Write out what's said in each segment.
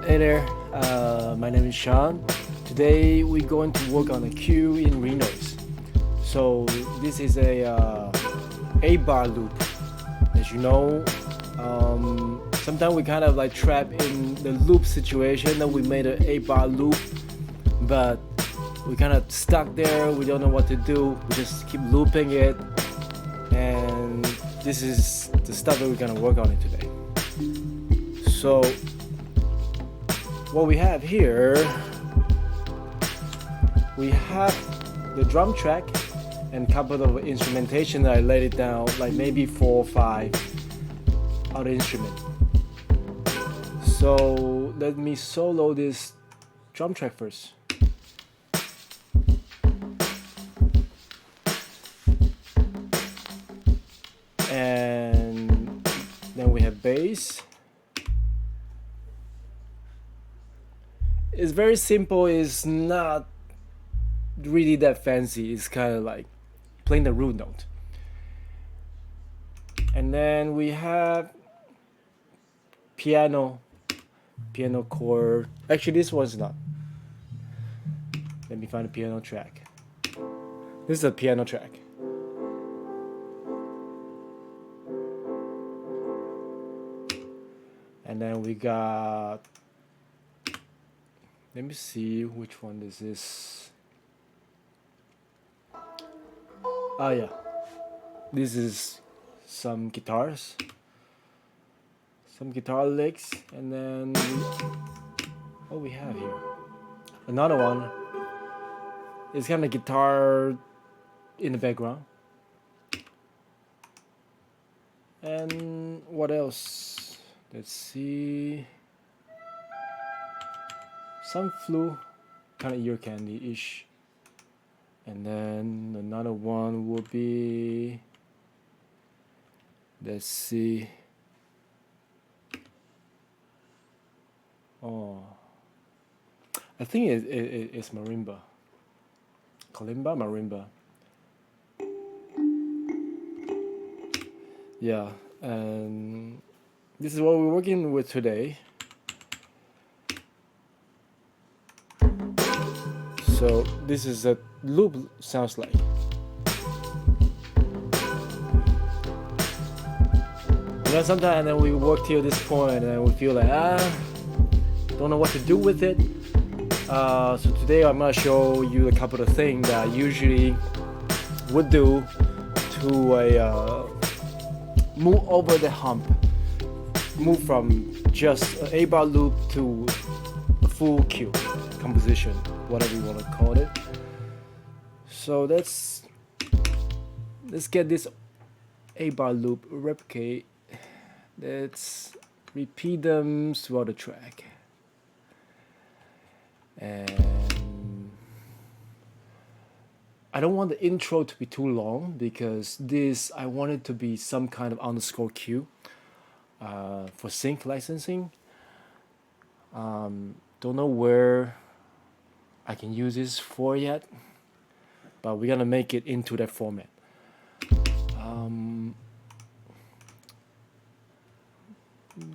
Hey there, my name is Sean. Today we're going to work on a cue in renoise. So this is a bar loop. As you know, sometimes we kind of like trap in the loop situation that we made an a bar loop, but we kind of stuck there. We don't know what to do. We just keep looping it, and this is the stuff that we're gonna work on it today. So what we have here, we have the drum track and a couple of instrumentation that I laid it down, like maybe 4 or 5 other instrument. So let me solo this drum track first. And then we have bass. It's very simple, it's not really that fancy, it's kind of like playing the root note. And then we have piano chord. Actually, this one's not. Let me find a piano track. This is a piano track. And then we got, let me see which one this is. Oh yeah, this is some guitars, some guitar licks, and then what we have here, another one. It's kind of guitar in the background. And what else? Let's see. Some flute, kind of ear candy-ish. And then another one will be, let's see. Oh, I think it's marimba. Kalimba, marimba. Yeah, and this is what we're working with today. So this is a loop sounds like. You know, sometimes then we work till this point and we feel like don't know what to do with it. So today I'm gonna show you a couple of things that I usually would do to move over the hump, move from just an A-bar loop to a full cue composition, whatever you want to call it. So let's get this A-bar loop replicate. Let's repeat them throughout the track. And I don't want the intro to be too long because this I want it to be some kind of underscore cue for sync licensing. Don't know where I can use this for yet, but we're gonna make it into that format.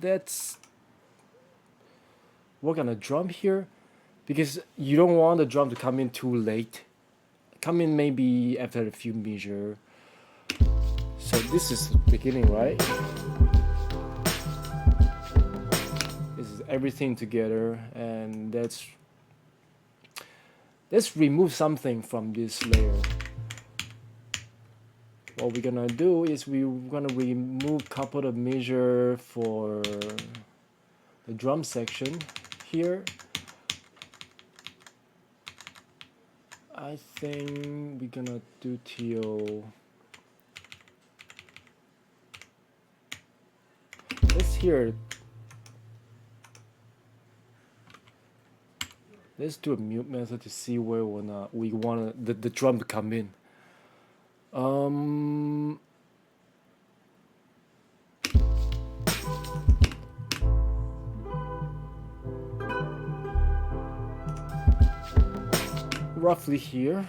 Let's work on a drum here because you don't want the drum to come in too late. Come in maybe after a few measures. So this is the beginning, right? This is everything together, and let's remove something from this layer. What we're gonna do is we're gonna remove a couple of measures for the drum section here. I think we're gonna do till, let's hear it. Let's do a mute method to see where we want the drum to come in. Roughly here.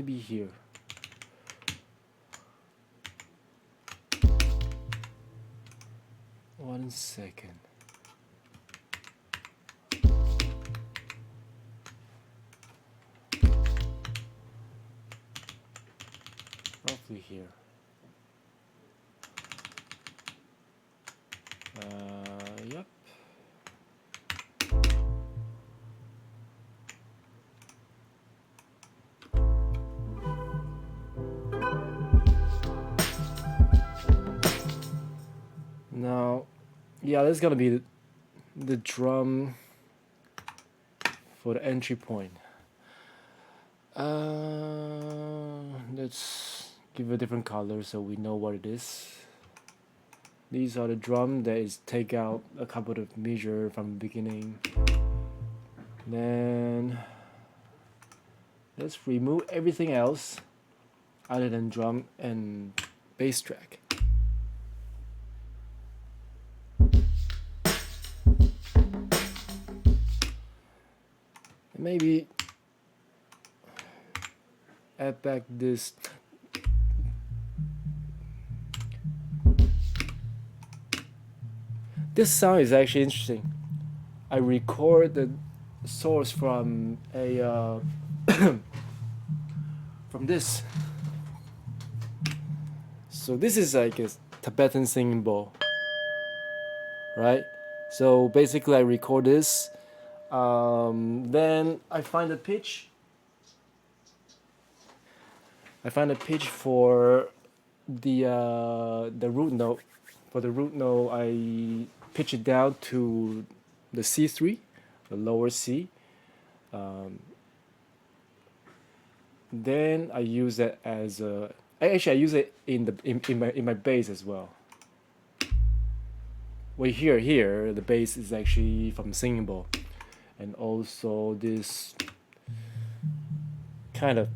maybe here. One second. Roughly here. Yep. Now, yeah, that's gonna be the drum for the entry point. Let's give a different color so we know what it is. These are the drum that is take out a couple of measure from the beginning. Then let's remove everything else other than drum and bass track. And maybe add back this. This sound is actually interesting. I record the source from a from this. So this is like a Tibetan singing bowl, right? So basically, I record this. Then I find a pitch. I find a pitch for the root note. For the root note, I pitch it down to the C3, the lower C. Then I use it as a. Actually, I use it in my bass as well. Well, here the bass is actually from singing bowl, and also this kind of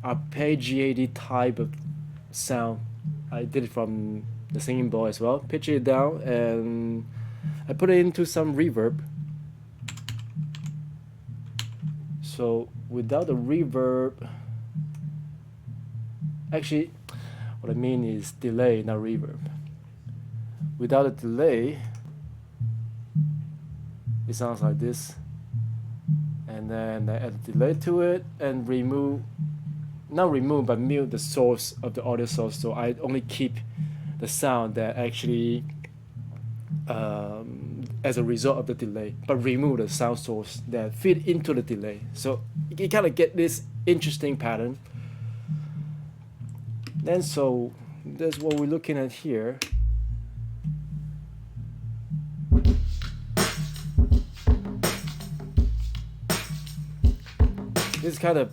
arpeggiated type of sound. I did it from the singing bowl as well. Pitch it down and I put it into some reverb. So without the reverb, actually, what I mean is delay, not reverb. Without a delay, it sounds like this. And then I add a delay to it and not remove, but mute the source of the audio source. So I only keep the sound that actually, as a result of the delay, but remove the sound source that fit into the delay. So you kind of get this interesting pattern. Then so that's what we're looking at here. This is kind of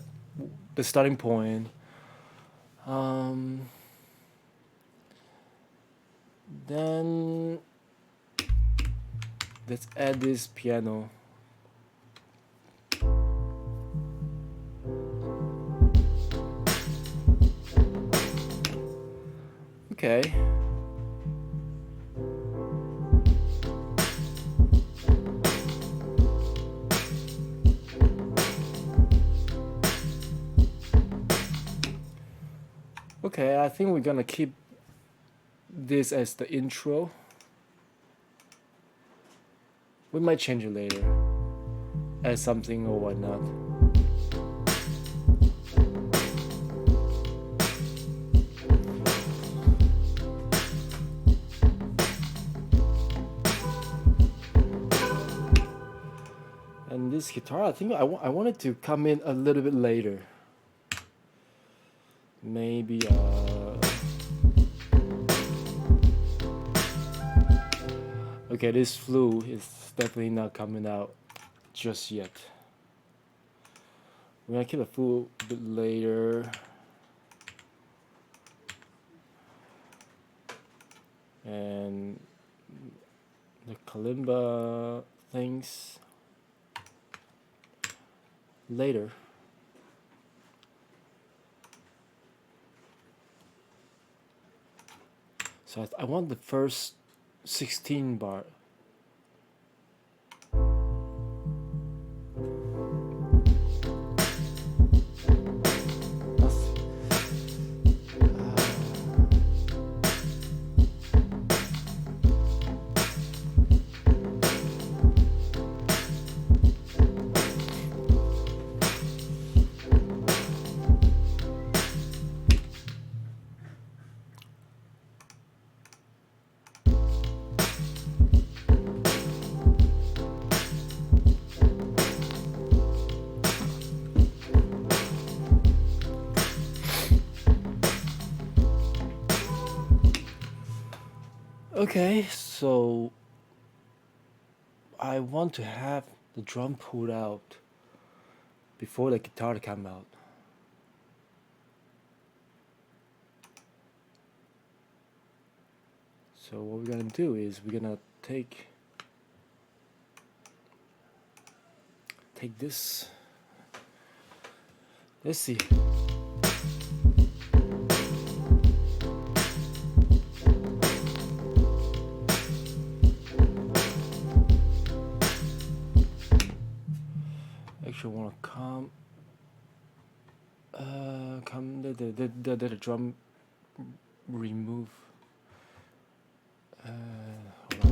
the starting point. Then let's add this piano. Okay. Okay, I think we're gonna keep this as the intro. We might change it later, add something or whatnot. And this guitar, I think I wanted to come in a little bit later. Maybe okay, this flute is definitely not coming out just yet. We're gonna keep the flute a bit later. And the kalimba things later. So I want the first 16 bar. Okay, so I want to have the drum pulled out before the guitar to come out. So what we're gonna do is we're gonna take this. Let's see. Actually, want to come the drum remove. Hold on.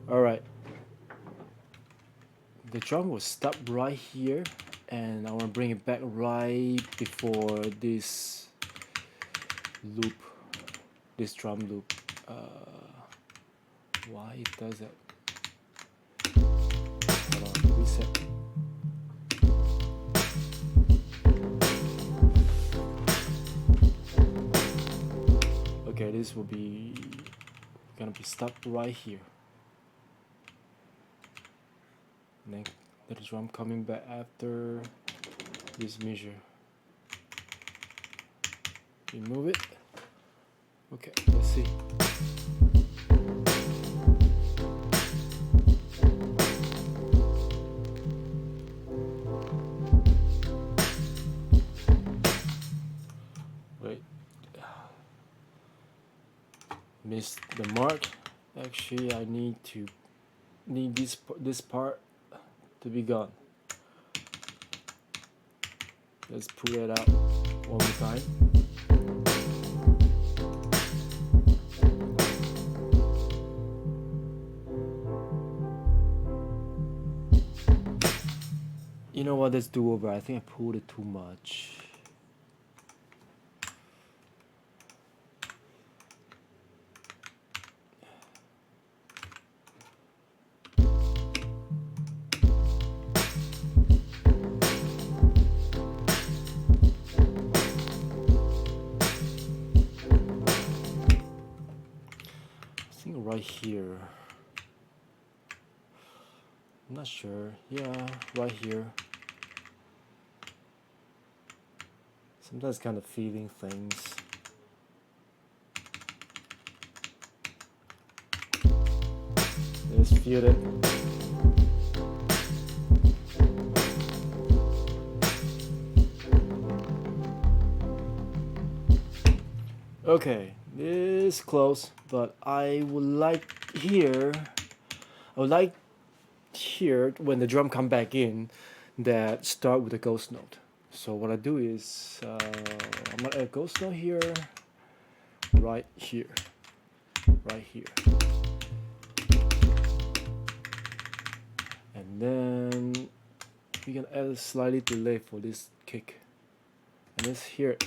All right. The drum will stop right here, and I want to bring it back right before this loop, this drum loop. Why it does that? Hold on, reset. Okay, this will be gonna be stuck right here. And then the drum coming back after this measure. Remove it. Okay, let's see. Wait. Missed the mark. Actually, I need this part to be gone. Let's pull that out one more time. You know what? Let's do over. I think I pulled it too much. Right here. I'm not sure. Yeah, right here. Sometimes kind of feeling things. Just feel it. Okay, this close, but I would like here when the drum come back in that start with a ghost note. So what I do is I'm gonna add a ghost note here, right here, and then we can add a slightly delay for this kick, and let's hear it.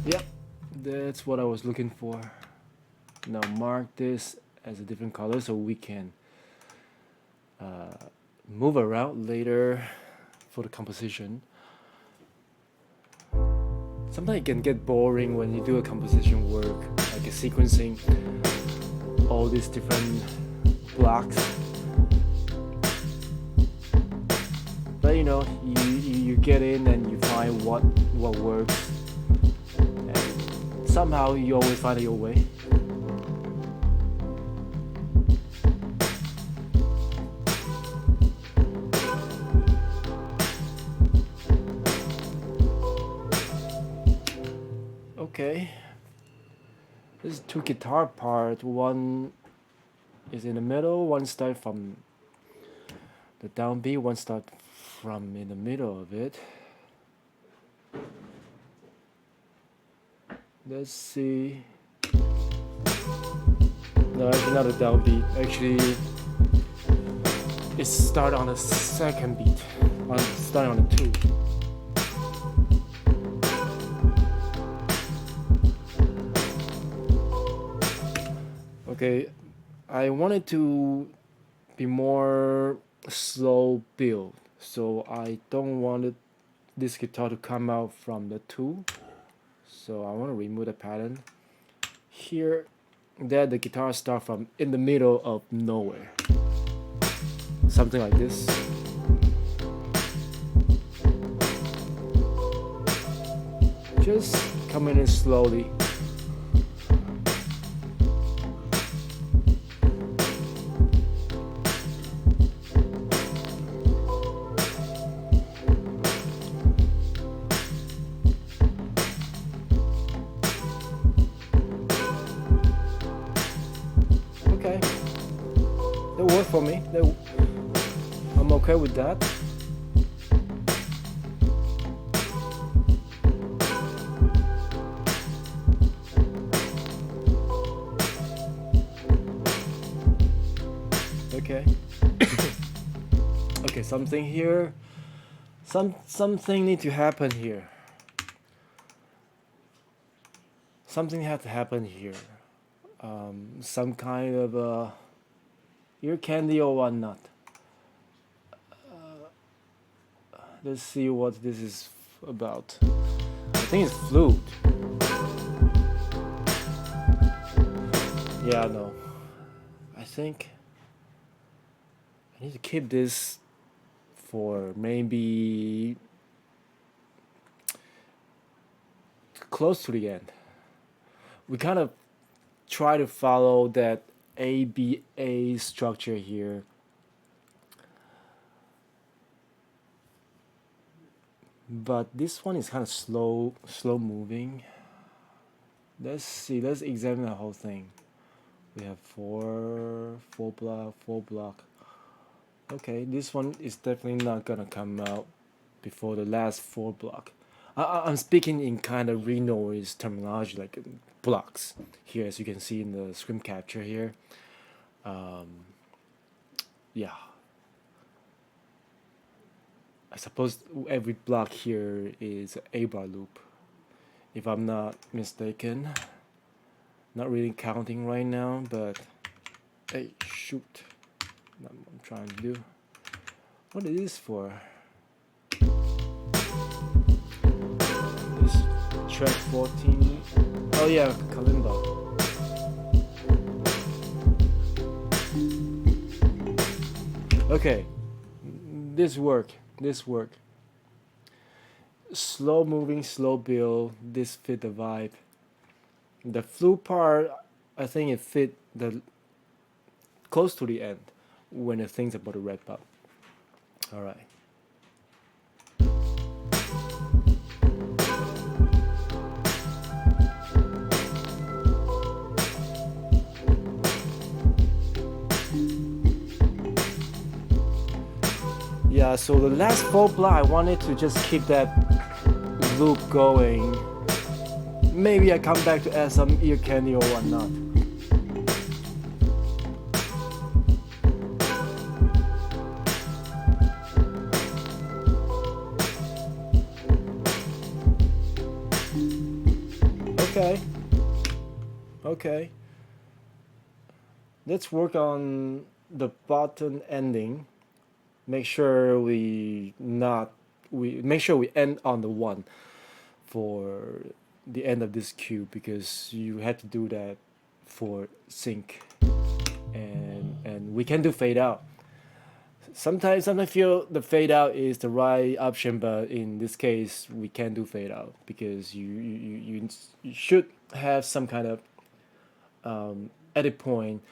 Yep, that's what I was looking for. Now mark this as a different color so we can move around later for the composition. Sometimes it can get boring when you do a composition work, like a sequencing all these different blocks. But you know, you get in and you find what works. Somehow you always find your way. Okay, this is two guitar parts. One is in the middle, one start from the downbeat, one start from in the middle of it. Let's see. No, actually not a downbeat. Actually, it started on the second beat. Starting on the 2. Okay, I wanted to be more slow build, so I don't want this guitar to come out from the tool. So I want to remove the pattern here. That the guitar start from in the middle of nowhere, something like this. Just coming in slowly. Okay, that worked for me. I'm okay with that. Okay. Okay, something here. Something need to happen here. Something had to happen here. Some kind of ear candy or whatnot. Let's see what this is about. I think it's flute. Yeah, no. I think I need to keep this for maybe close to the end. We kind of try to follow that ABA structure here. But this one is kind of slow moving. Let's see, let's examine the whole thing. We have four block. Okay, this one is definitely not gonna come out before the last four block. I'm speaking in kind of renoise terminology, like blocks here, as you can see in the screen capture here. Yeah, I suppose every block here is a bar loop, if I'm not mistaken. Not really counting right now, but hey, shoot, that's what I'm trying to do. What is this for? This track 14. Oh yeah, kalimba. Okay, this work. Slow moving, slow build. This fit the vibe. The flute part, I think it fit the close to the end when it thinks about the red pop. All right. Yeah, so the last four block, I wanted to just keep that loop going. Maybe I come back to add some ear candy or whatnot. Okay. Let's work on the button ending. Make sure we make sure we end on the one for the end of this cue, because you had to do that for sync, and we can do fade out. Sometimes I feel the fade out is the right option, but in this case we can do fade out because you should have some kind of edit point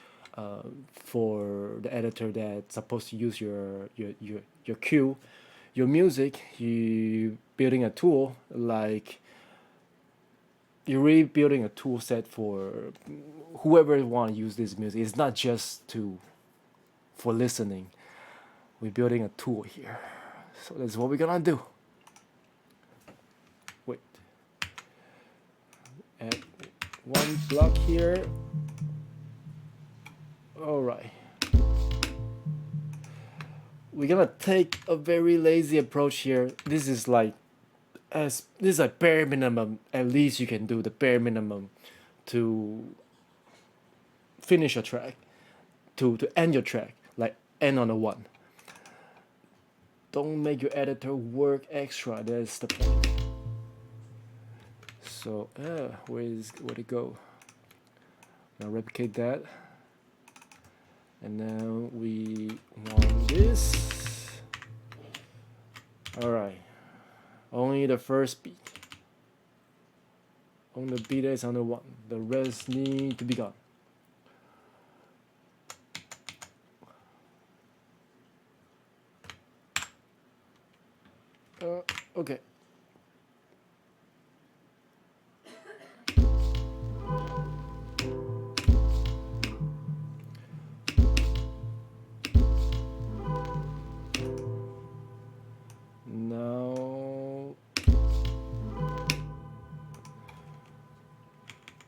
for the editor that's supposed to use your cue, your music. You building a tool, like you're really building a tool set for whoever want to use this music. It's not just for listening. We're building a tool here, so that's what we're gonna do. Wait, add one block here. All right, we're gonna take a very lazy approach here. This is a bare minimum. At least you can do the bare minimum to finish a track, to end your track, like end on a 1. Don't make your editor work extra. That's the point. So where'd it go? Now replicate that, and now we want this. All right, only the first beat. On the beat is on the 1. The rest need to be gone. Okay. Now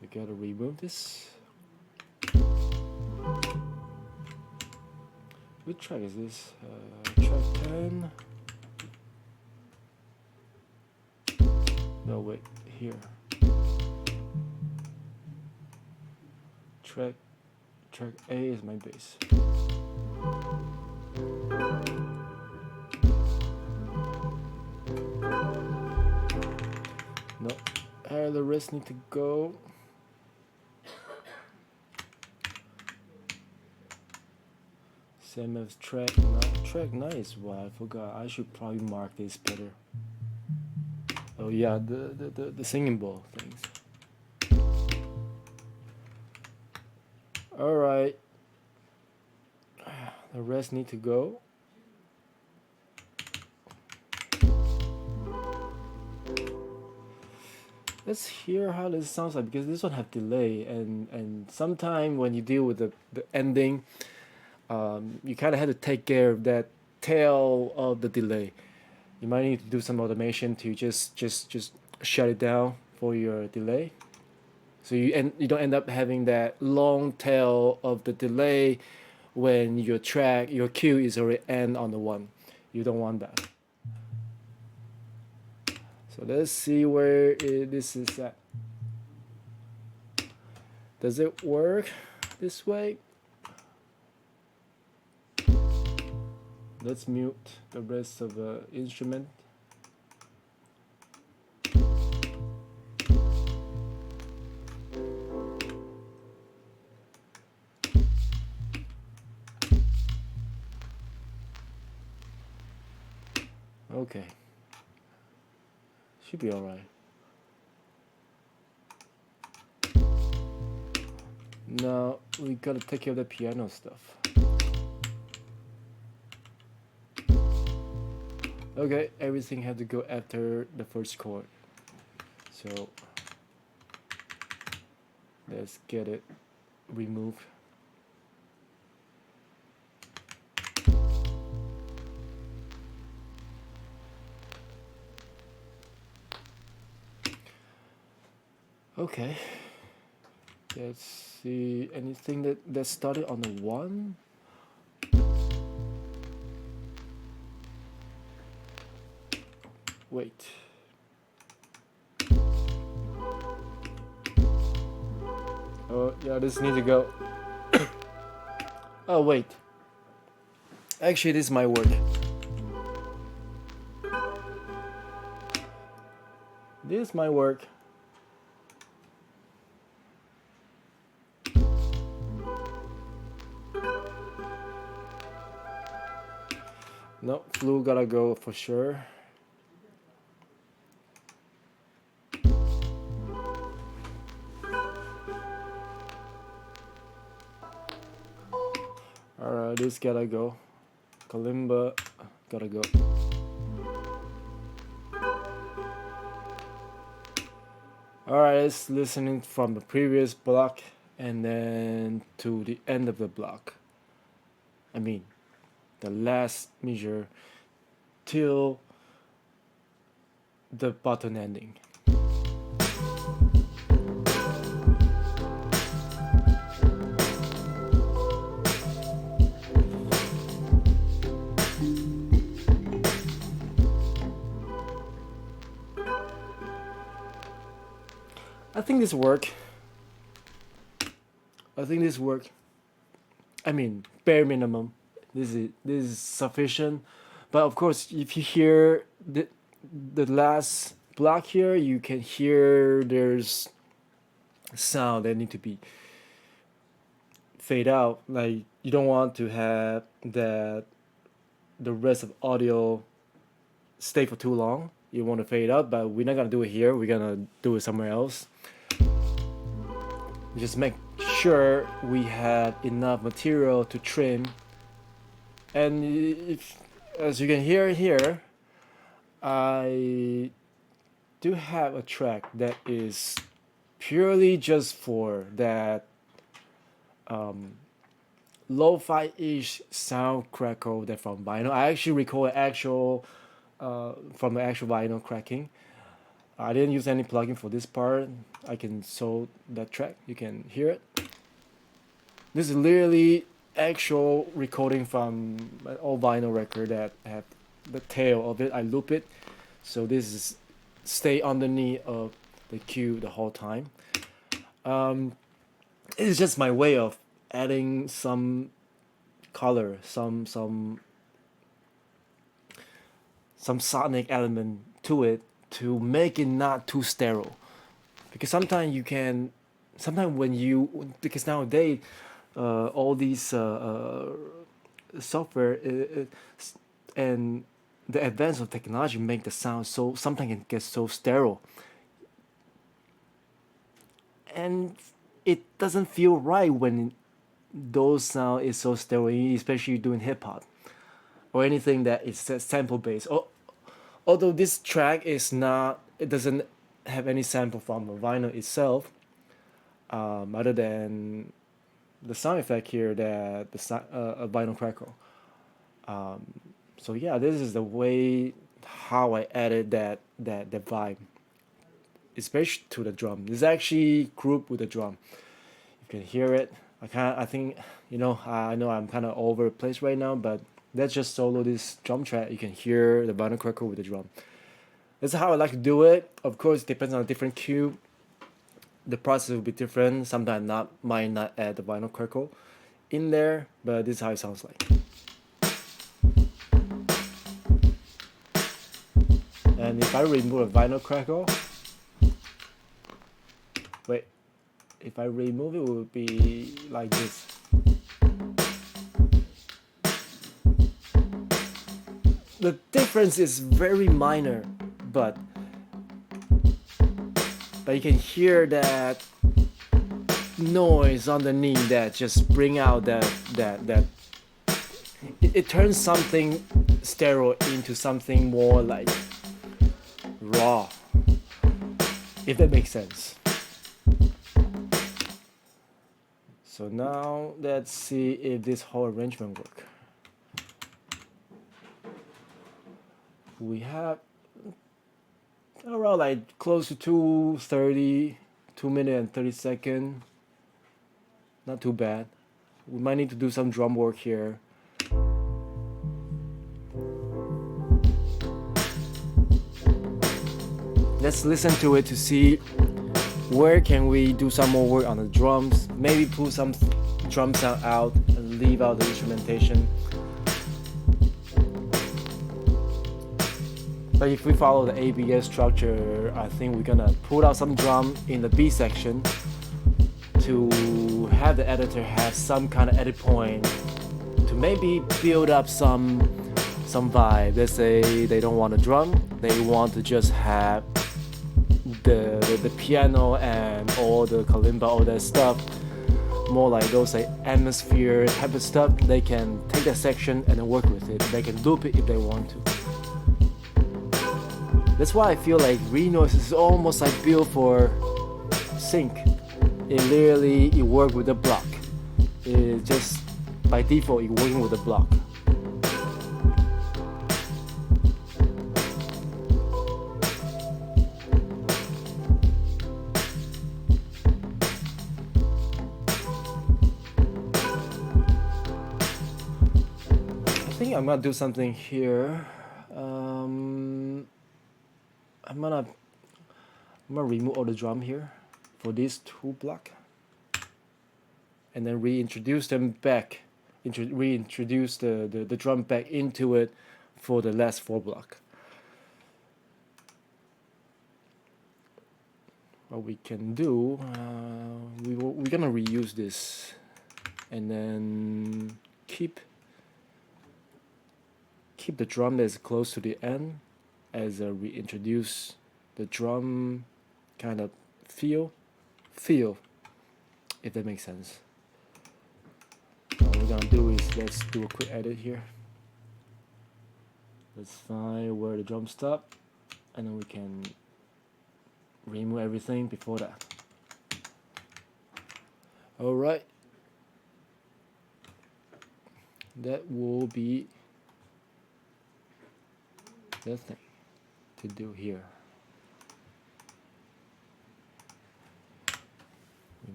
we gotta remove this. Which track is this? Track 10. No, wait, here. Track A is my bass. No, the rest need to go. Same as track 9. Track 9 is what I forgot. I should probably mark this better. Oh yeah, the singing bowl things. All right, the rest need to go. Let's hear how this sounds like, because this one have delay, and sometime when you deal with the ending, you kind of have to take care of that tail of the delay. You might need to do some automation to just shut it down for your delay, so you don't end up having that long tail of the delay when your cue is already end on the 1. You don't want that. So let's see where this is at. Does it work this way? Let's mute the rest of the instrument. Okay. Should be alright. Now we gotta take care of the piano stuff. Okay, everything had to go after the first chord. So let's get it removed. Okay, let's see anything that started on the 1. Wait. Oh yeah, this needs to go. Oh wait. Actually, this might work. This might work. No, flute gotta go for sure. Alright, this gotta go. Kalimba gotta go. Alright, let's listening from the previous block and then to the end of the block. I mean, the last measure till the button ending. I think this work. I think this work. I mean, bare minimum. This is sufficient. But of course, if you hear the last block here, you can hear there's sound that need to be fade out. Like you don't want to have that the rest of audio stay for too long. You want to fade out, but we're not gonna do it here. We're gonna do it somewhere else. Just make sure we have enough material to trim. And if, as you can hear here, I do have a track that is purely just for that lo-fi-ish sound crackle that from vinyl. I actually record actual from the actual vinyl cracking. I didn't use any plugin for this part. I can show that track. You can hear it. This is literally actual recording from an old vinyl record that have the tail of it. I loop it, so this is stay underneath of the cue the whole time. It's just my way of adding some color, some sonic element to it to make it not too sterile. Because sometimes you can, sometimes when you, because nowadays all these software and the advance of technology make the sound so sometimes it gets so sterile, and it doesn't feel right when those sound is so sterile, especially doing hip hop or anything that is sample based. Although this track is not, it doesn't have any sample from the vinyl itself, other than the sound effect here that a vinyl crackle. So yeah, this is the way how I added that vibe, especially to the drum. This is actually grouped with the drum. You can hear it. I think I know I'm kind of all over the place right now, but let's just solo this drum track. You can hear the vinyl crackle with the drum. That's how I like to do it. Of course, it depends on a different cue. The process will be different. Sometimes might not add the vinyl crackle in there, but this is how it sounds like. And if I remove a vinyl crackle, wait, if I remove it, it would be like this. The difference is very minor, but you can hear that noise underneath that just bring out that it turns something sterile into something more like raw, if that makes sense. So now let's see if this whole arrangement works. We have around like close to 2 minutes and 30 seconds. Not too bad. We might need to do some drum work here. Let's listen to it to see where can we do some more work on the drums. Maybe pull some drum sound out and leave out the instrumentation. But if we follow the ABS structure, I think we're gonna pull out some drum in the B section to have the editor have some kind of edit point to maybe build up some vibe. Let's say they don't want a drum, they want to just have the piano and all the kalimba, all that stuff, more like those like atmosphere type of stuff. They can take that section and then work with it. They can loop it if they want to. That's why I feel like renoise is almost like built for sync. It literally, it works with the block. It just by default, it's working with the block. I think I'm gonna do something here. I'm gonna remove all the drum here for these two blocks. and then reintroduce them back, reintroduce the drum back into it for the last 4 block. What we can do, we're gonna reuse this, and then keep the drum that's close to the end as a reintroduce the drum kind of feel, if that makes sense. What we're gonna do is let's do a quick edit here. Let's find where the drum stop, and then we can remove everything before that. Alright, that will be the thing to do here.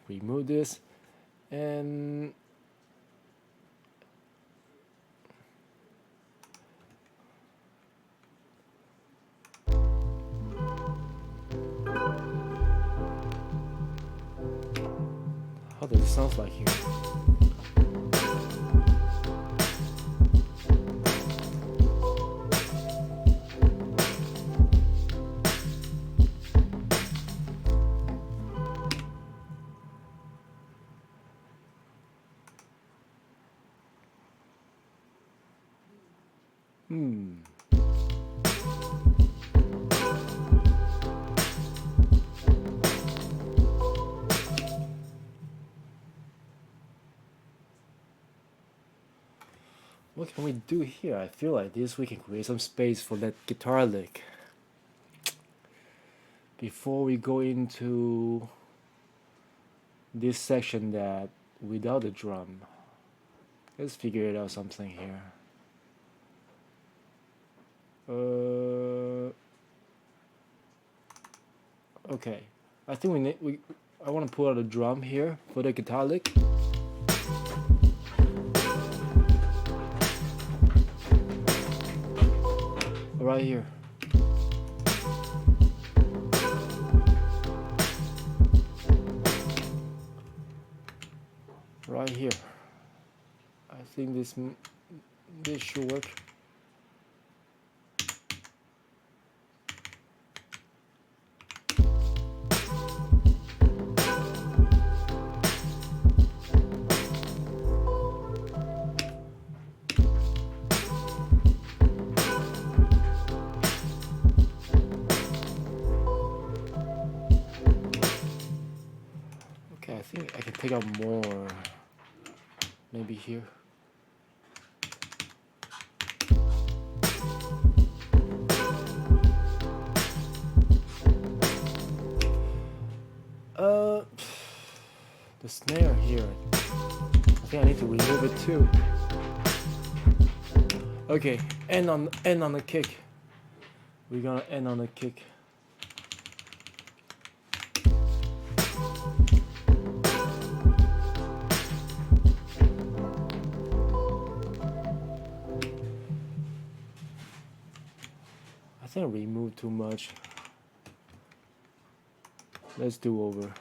Remove this, and how does it sound like here? What can we do here? I feel like this we can create some space for that guitar lick. Before we go into this section that without the drum, let's figure it out something here. Okay, I think I want to pull out a drum here for the guitar lick. Right here. Right here. I think this should work. I think I can take out more, maybe here. The snare here, I think I need to remove it too. Okay, end on the kick. We're gonna end on the kick. I think I removed too much. Let's do over.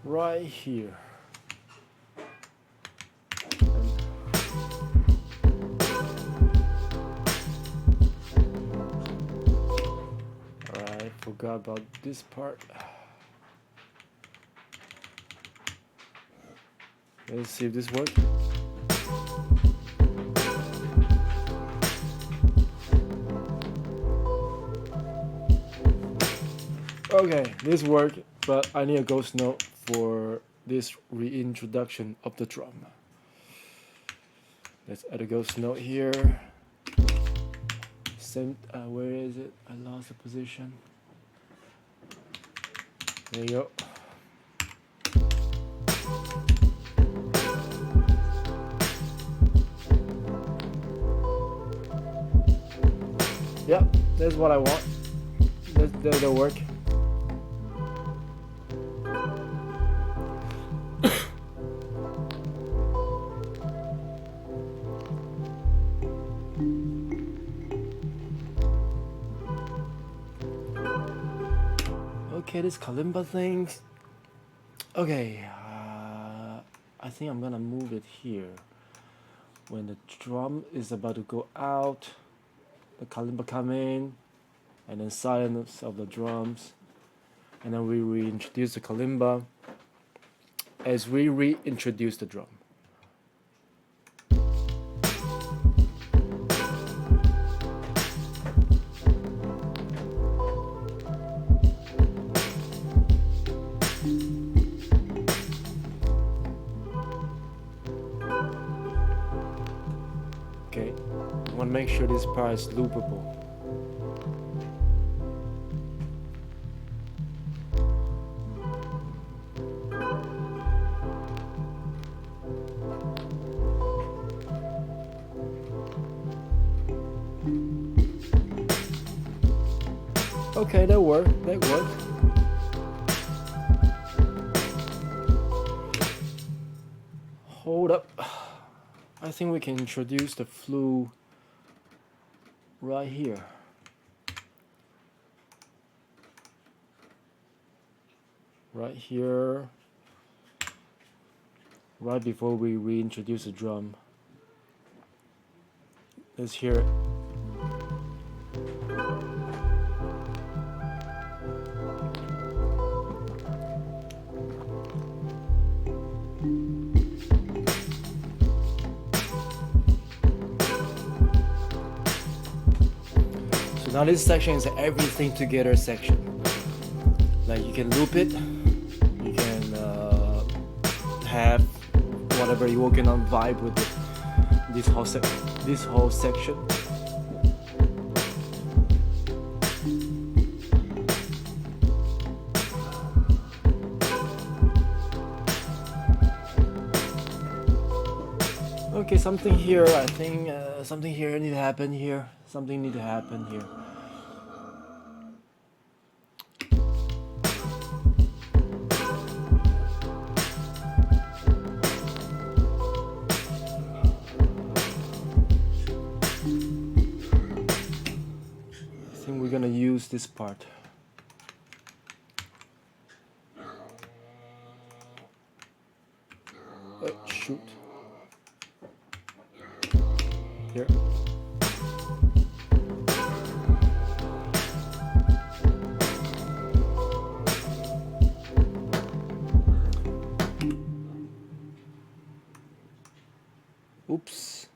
Right here. Alright, forgot about this part. Let's see if this works. Okay, this worked, but I need a ghost note for this reintroduction of the drum. Let's add a ghost note here. Same, where is it? I lost the position. There you go. Yep, that's what I want. That'll work. Okay, this kalimba thing. Okay, I think I'm gonna move it here. When the drum is about to go out, the kalimba come in, and then silence of the drums, and then we reintroduce the kalimba as we reintroduce the drum. Okay, I want to make sure this part is loopable. Okay, that worked. Hold up. I think we can introduce the flute right here. Right here. Right before we reintroduce the drum. Let's hear it. So now this section is an everything together section. Like you can loop it, you can have whatever you're working on vibe with it. This whole section. Okay, something here. I think something here need to happen here. Something need to happen here. I think we're gonna use this part. Shoot. Here. Oops.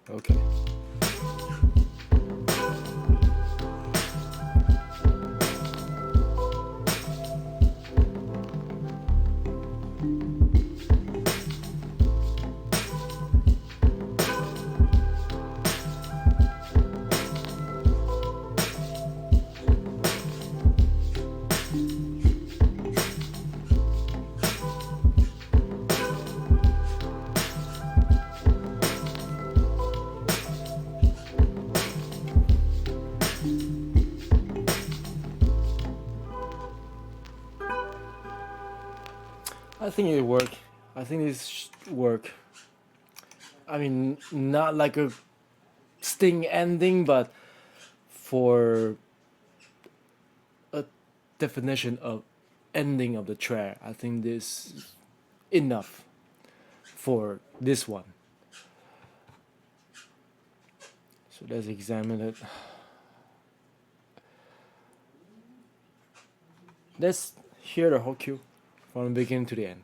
Okay. I think it work. I think this work. I mean, not like a sting ending, but for a definition of ending of the track, I think this is enough for this one. So let's examine it. Let's hear the whole cue from the beginning to the end.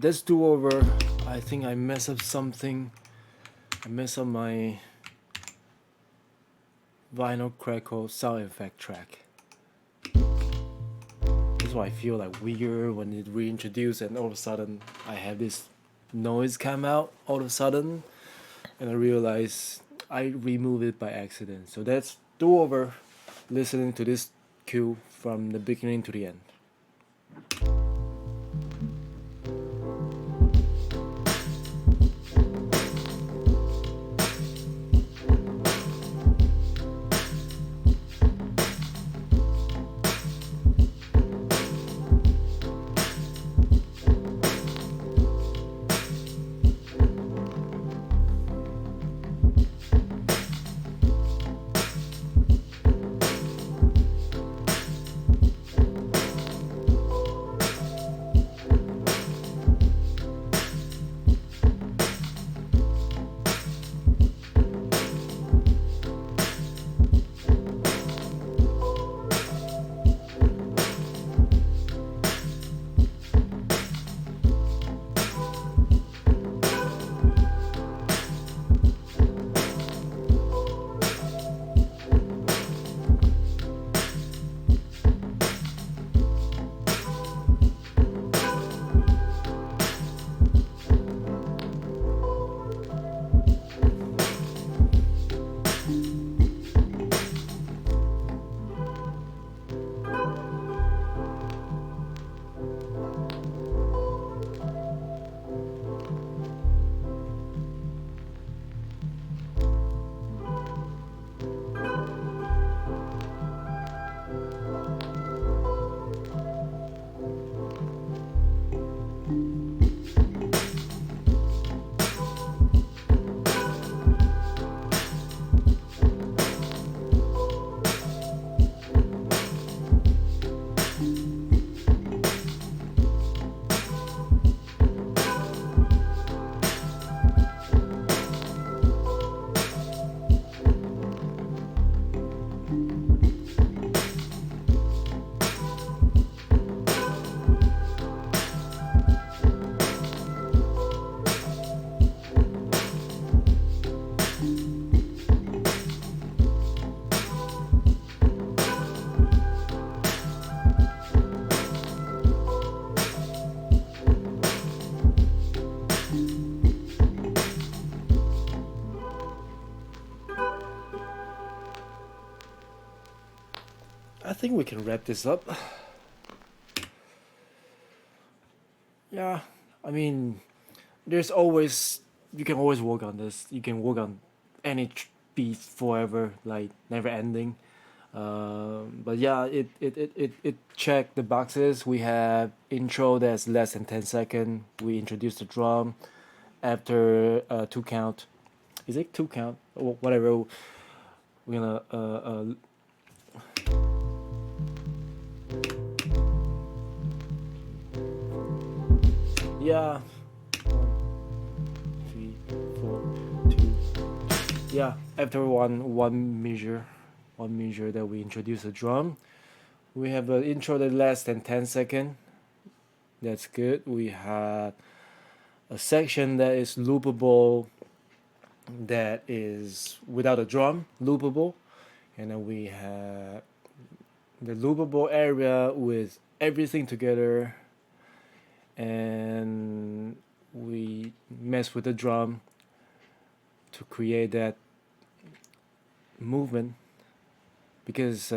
Let's do over. I think I messed up something. I messed up my vinyl Crackle sound effect track. why I feel like weird when it reintroduced, and all of a sudden I have this noise come out all of a sudden, and I realize I removed it by accident. So that's do over listening to this cue from the beginning to the end. I think we can wrap this up. Yeah, I mean, there's always you can always work on this. You can work on any beat forever, like never ending. But yeah, it checked the boxes. We have intro that's less than 10 seconds. We introduce the drum after two count. Is it two count? Or whatever. We're gonna yeah. 1, 3, 4, 2. Yeah, after one measure that we introduce the drum. We have an intro that less than 10 seconds. That's good. We have a section that is loopable, that is without a drum, loopable, and then we have the loopable area with everything together, and we mess with the drum to create that movement. Because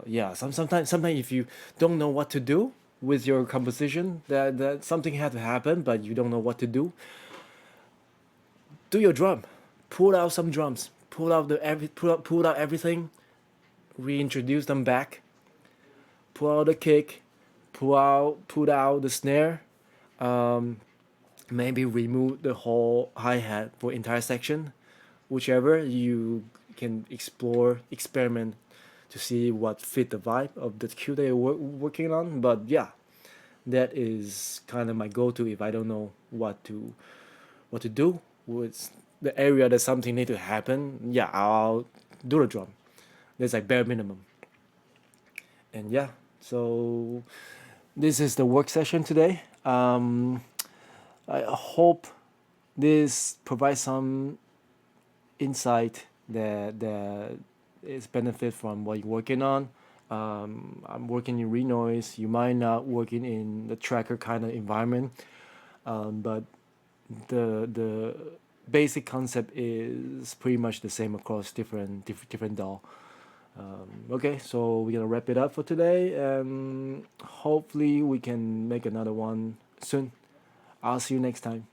yeah, sometimes if you don't know what to do with your composition, that something had to happen, but you don't know what to do. Do your drum, pull out some drums, pull out everything, reintroduce them back, pull out the kick, put out the snare, um, maybe remove the whole hi hat for entire section, whichever you can explore, experiment to see what fit the vibe of the cue that you're working on. But yeah, that is kind of my go-to if I don't know what to do with the area that something need to happen. Yeah, I'll do the drum. That's like bare minimum. And yeah, so this is the work session today. I hope this provides some insight that is benefit from what you're working on. I'm working in renoise. You might not working in the tracker kind of environment, but the basic concept is pretty much the same across different DAW. Okay, so we're gonna wrap it up for today, and hopefully we can make another one soon. I'll see you next time.